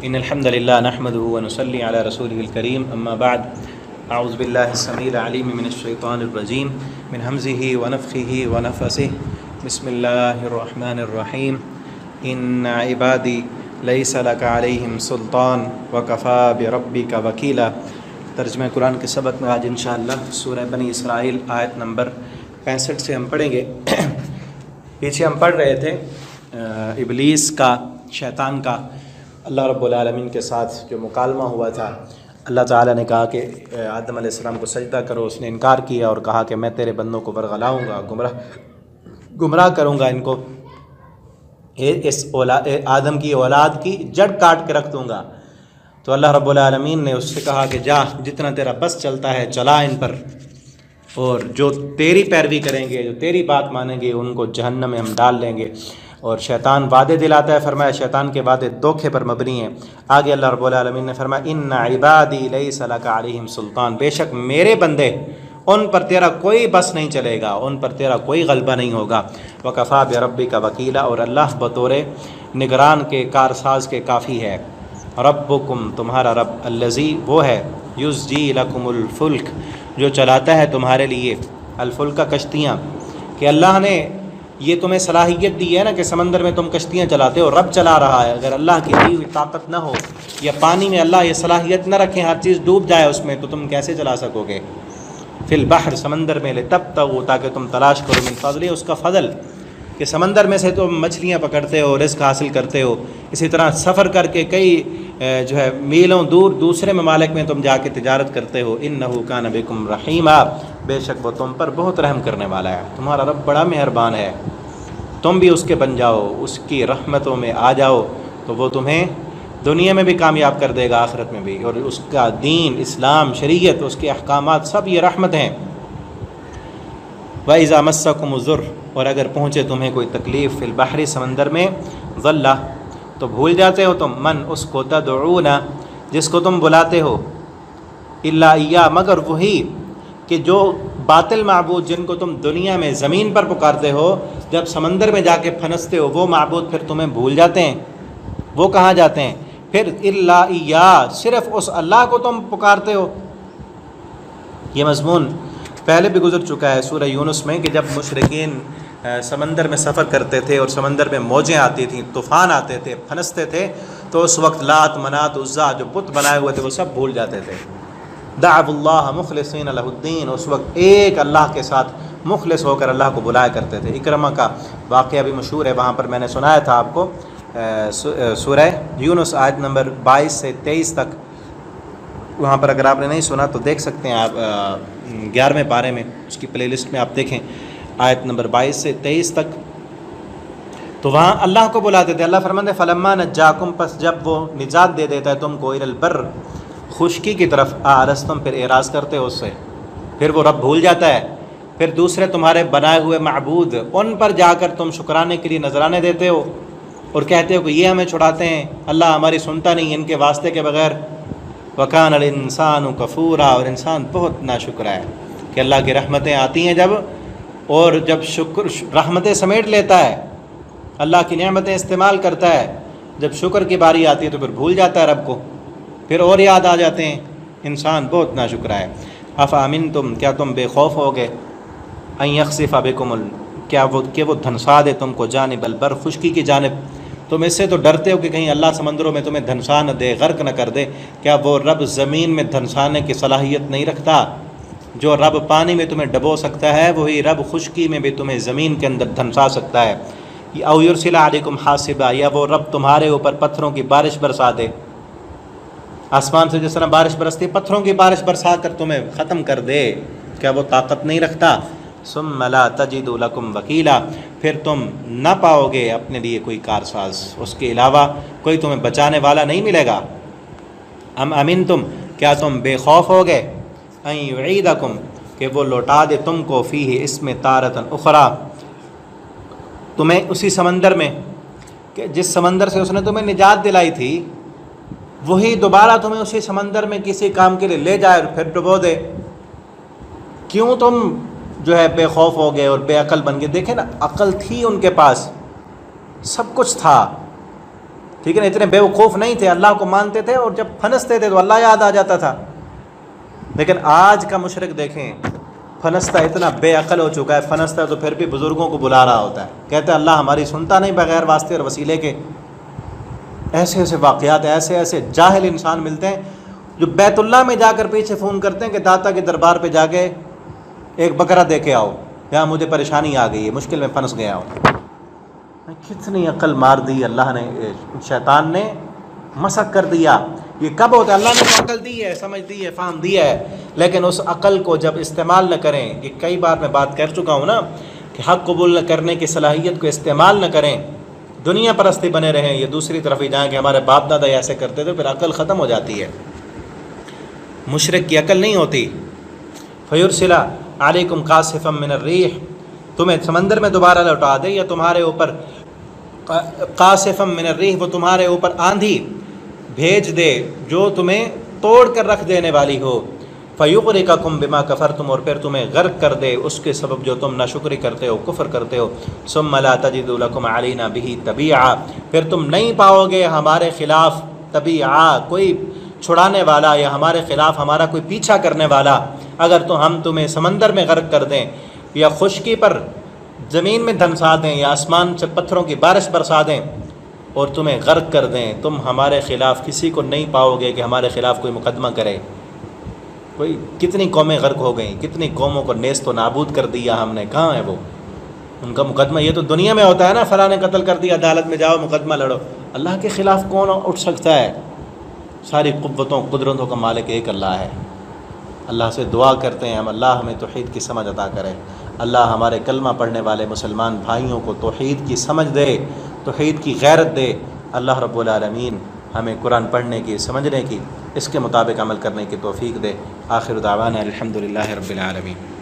إن الحمد لله نحمده ونصلي على رسوله الكريم أما بعد أعوذ بالله السميع العليم من الشيطان الرجيم من همزه ونفخه ونفثه بسم الله الرحمن الرحيم إن عبادي ليس لك عليهم سلطان وكفى بربك وكيلا۔ ترجمہ قرآن کے سبق میں آج انشاءاللہ سورہ بنی اسرائیل آیت نمبر 65 سے ہم پڑھیں گے۔ پیچھے ہم پڑھ رہے تھے ابلیس کا، شیطان کا اللہ رب العالمین کے ساتھ جو مکالمہ ہوا تھا۔ اللہ تعالیٰ نے کہا کہ آدم علیہ السلام کو سجدہ کرو، اس نے انکار کیا اور کہا کہ میں تیرے بندوں کو برگلاؤں گا، گمراہ کروں گا ان کو، اس آدم کی اولاد کی جڑ کاٹ کے رکھ دوں گا۔ تو اللہ رب العالمین نے اس سے کہا کہ جا، جتنا تیرا بس چلتا ہے چلا ان پر، اور جو تیری پیروی کریں گے، جو تیری بات مانیں گے، ان کو جہنم میں ہم ڈال لیں گے۔ اور شیطان وعدے دلاتا ہے، فرمایا شیطان کے وعدے دھوکے پر مبنی ہیں۔ آگے اللہ رب العالمین نے فرمایا ان عبادی لیس لک علیہم سلطان، بے شک میرے بندے، ان پر تیرا کوئی بس نہیں چلے گا، ان پر تیرا کوئی غلبہ نہیں ہوگا۔ وکفیٰ بربک وکیلا، اور اللہ بطور نگران کے، کارساز کے کافی ہے۔ ربکم، تمہارا رب، الذی، وہ ہے، یزجی لکم الفلک، جو چلاتا ہے تمہارے لیے الفلک، کشتیاں، کہ اللہ نے یہ تمہیں صلاحیت دی ہے نا کہ سمندر میں تم کشتیاں چلاتے ہو، رب چلا رہا ہے۔ اگر اللہ کی دی ہوئی طاقت نہ ہو یا پانی میں اللہ یہ صلاحیت نہ رکھیں، ہر چیز ڈوب جائے اس میں، تو تم کیسے چلا سکو گے؟ فی البحر، سمندر میں، لتبتغوا، تاکہ تم تلاش کرو، من فضل، اس کا فضل، کہ سمندر میں سے تم مچھلیاں پکڑتے ہو، رزق حاصل کرتے ہو۔ اسی طرح سفر کر کے کئی میلوں دور دوسرے ممالک میں تم جا کے تجارت کرتے ہو۔ انہ کان بکم رحیما، بے شک وہ تم پر بہت رحم کرنے والا ہے، تمہارا رب بڑا مہربان ہے۔ تم بھی اس کے بن جاؤ، اس کی رحمتوں میں آ جاؤ، تو وہ تمہیں دنیا میں بھی کامیاب کر دے گا، آخرت میں بھی۔ اور اس کا دین، اسلام، شریعت، اس کے احکامات، سب یہ رحمت ہیں۔ وَإِذَا مَسَّكُمُ الضُّرُّ، اور اگر پہنچے تمہیں کوئی تکلیف، فی البحر، سمندر میں، ضَلَّ، تو بھول جاتے ہو تم، من، اس کو، تدعون، جس کو تم بلاتے ہو، الا ایہ، مگر وہی، کہ جو باطل معبود جن کو تم دنیا میں زمین پر پکارتے ہو، جب سمندر میں جا کے پھنستے ہو، وہ معبود پھر تمہیں بھول جاتے ہیں۔ وہ کہاں جاتے ہیں پھر؟ الا ایہ، صرف اس اللہ کو تم پکارتے ہو۔ یہ مضمون پہلے بھی گزر چکا ہے سورہ یونس میں، کہ جب مشرکین سمندر میں سفر کرتے تھے اور سمندر میں موجیں آتی تھیں، طوفان آتے تھے، پھنستے تھے، تو اس وقت لات، منات، عزا، جو بت بنائے ہوئے تھے، وہ سب بھول جاتے تھے۔ دعوا اللہ مخلصین لہ الدین، اس وقت ایک اللہ کے ساتھ مخلص ہو کر اللہ کو بلایا کرتے تھے۔ اکرمہ کا واقعہ بھی مشہور ہے، وہاں پر میں نے سنایا تھا آپ کو، سورہ یونس آیت نمبر 22 سے 23 تک، وہاں پر اگر آپ نے نہیں سنا تو دیکھ سکتے ہیں آپ، 11ویں پارے میں، اس کی پلے لسٹ میں آپ دیکھیں، آیت نمبر 22 سے 23 تک۔ تو وہاں اللہ کو بلاتے تھے۔ اللہ فرماتے ہیں فلما نجاکم، پس جب وہ نجات دے دیتا ہے تم کو، الی البر، خشکی کی طرف، اعرضتم، پھر اعراض کرتے ہو اس سے، پھر وہ رب بھول جاتا ہے، پھر دوسرے تمہارے بنائے ہوئے معبود، ان پر جا کر تم شکرانے کے لیے نذرانے دیتے ہو اور کہتے ہو کہ یہ ہمیں چھڑاتے ہیں، اللہ ہماری سنتا نہیں ان کے واسطے کے بغیر۔ وَكَانَ الْإِنسَانُ كَفُورًا، اور انسان بہت ناشکر ہے کہ اللہ کی رحمتیں آتی ہیں جب، اور جب رحمتیں سمیٹ لیتا ہے، اللہ کی نعمتیں استعمال کرتا ہے، جب شکر کی باری آتی ہے تو پھر بھول جاتا ہے رب کو، پھر اور یاد آ جاتے ہیں۔ انسان بہت ناشکر ہے۔ افامنتم، کیا تم بے خوف ہوگے، ان یخسف بکم، کیا وہ کہ وہ دھنسا دے تم کو، جانب البر، خشکی کی جانب۔ تم اس سے تو ڈرتے ہو کہ کہیں اللہ سمندروں میں تمہیں دھنسا نہ دے، غرق نہ کر دے۔ کیا وہ رب زمین میں دھنسانے کی صلاحیت نہیں رکھتا؟ جو رب پانی میں تمہیں ڈبو سکتا ہے، وہی رب خشکی میں بھی تمہیں زمین کے اندر دھنسا سکتا ہے۔ او یرسل علیکم حاصبا، یا وہ رب تمہارے اوپر پتھروں کی بارش برسا دے، آسمان سے جس طرح بارش برستی، پتھروں کی بارش برسا کر تمہیں ختم کر دے۔ کیا وہ طاقت نہیں رکھتا؟ ثم لا تجدوا لکم وکیلا، پھر تم نہ پاؤ گے اپنے لیے کوئی کارساز، اس کے علاوہ کوئی تمہیں بچانے والا نہیں ملے گا۔ ام امنتم، کیا تم بے خوف ہوگے، ان یعیدکم، کہ وہ لوٹا دے تم کو، فیہ، اس میں، تارۃ اخری، تمہیں اسی سمندر میں، کہ جس سمندر سے اس نے تمہیں نجات دلائی تھی، وہی دوبارہ تمہیں اسی سمندر میں کسی کام کے لیے لے جائے اور پھر ڈبو دے۔ کیوں تم جو ہے بے خوف ہو گئے اور بے عقل بن گئے؟ دیکھیں نا، عقل تھی ان کے پاس، سب کچھ تھا، ٹھیک ہے نا، اتنے بیوقوف نہیں تھے، اللہ کو مانتے تھے اور جب پھنستے تھے تو اللہ یاد آ جاتا تھا۔ لیکن آج کا مشرک دیکھیں، پھنستا اتنا بے عقل ہو چکا ہے، پھنستا ہے تو پھر بھی بزرگوں کو بلا رہا ہوتا ہے، کہتے ہیں اللہ ہماری سنتا نہیں بغیر واسطے اور وسیلے کے۔ ایسے ایسے واقعات، ایسے ایسے جاہل انسان ملتے ہیں جو بیت اللہ میں جا کر پیچھے فون کرتے ہیں کہ داتا کے دربار پہ جا کے ایک بکرا دے کے آؤ، یہاں مجھے پریشانی آ گئی ہے، مشکل میں پھنس گیا ہوں۔ کتنی عقل مار دی اللہ نے، شیطان نے مسخ کر دیا۔ یہ کب ہوتا ہے؟ اللہ نے تو عقل دی ہے، سمجھ دی ہے، فہم دیا ہے، لیکن اس عقل کو جب استعمال نہ کریں، یہ کئی بار میں بات کر چکا ہوں نا کہ حق قبول نہ کرنے کی صلاحیت کو استعمال نہ کریں، دنیا پرستی بنے رہیں، یہ دوسری طرف ہی جائیں کہ ہمارے باپ دادا ایسے کرتے تھے، پھر عقل ختم ہو جاتی ہے۔ مشرک کی عقل نہیں ہوتی۔ فیرسل علیکم قاصفا من الریح، تمہیں سمندر میں دوبارہ لوٹا دے، یا تمہارے اوپر قاصفا من الریح، وہ تمہارے اوپر آندھی بھیج دے جو تمہیں توڑ کر رکھ دینے والی ہو، فیغرقکم بما کفرتم، اور پھر تمہیں غرق کر دے اس کے سبب جو تم ناشکری کرتے ہو، کفر کرتے ہو، ثم لا تجدوا لکم علینا بہ تبیعا، پھر تم نہیں پاؤ گے ہمارے خلاف تبیعا، کوئی چھڑانے والا، یا ہمارے خلاف ہمارا کوئی پیچھا کرنے والا، اگر تو ہم تمہیں سمندر میں غرق کر دیں، یا خشکی پر زمین میں دھنسا دیں، یا آسمان سے پتھروں کی بارش برسا دیں اور تمہیں غرق کر دیں، تم ہمارے خلاف کسی کو نہیں پاؤ گے کہ ہمارے خلاف کوئی مقدمہ کرے۔ کوئی کتنی قومیں غرق ہو گئیں، کتنی قوموں کو نیست و نابود کر دیا ہم نے، کہاں ہے وہ ان کا مقدمہ؟ یہ تو دنیا میں ہوتا ہے نا، فلاں نے قتل کر دیا، عدالت میں جاؤ مقدمہ لڑو۔ اللہ کے خلاف کون اٹھ سکتا ہے؟ ساری قوتوں قدرتوں کا مالک ایک اللہ ہے۔ اللہ سے دعا کرتے ہیں ہم، اللہ ہمیں توحید کی سمجھ عطا کرے، اللہ ہمارے کلمہ پڑھنے والے مسلمان بھائیوں کو توحید کی سمجھ دے، توحید کی غیرت دے۔ اللہ رب العالمین ہمیں قرآن پڑھنے کی، سمجھنے کی، اس کے مطابق عمل کرنے کی توفیق دے۔ آخر دعوانا الحمدللہ رب العالمین۔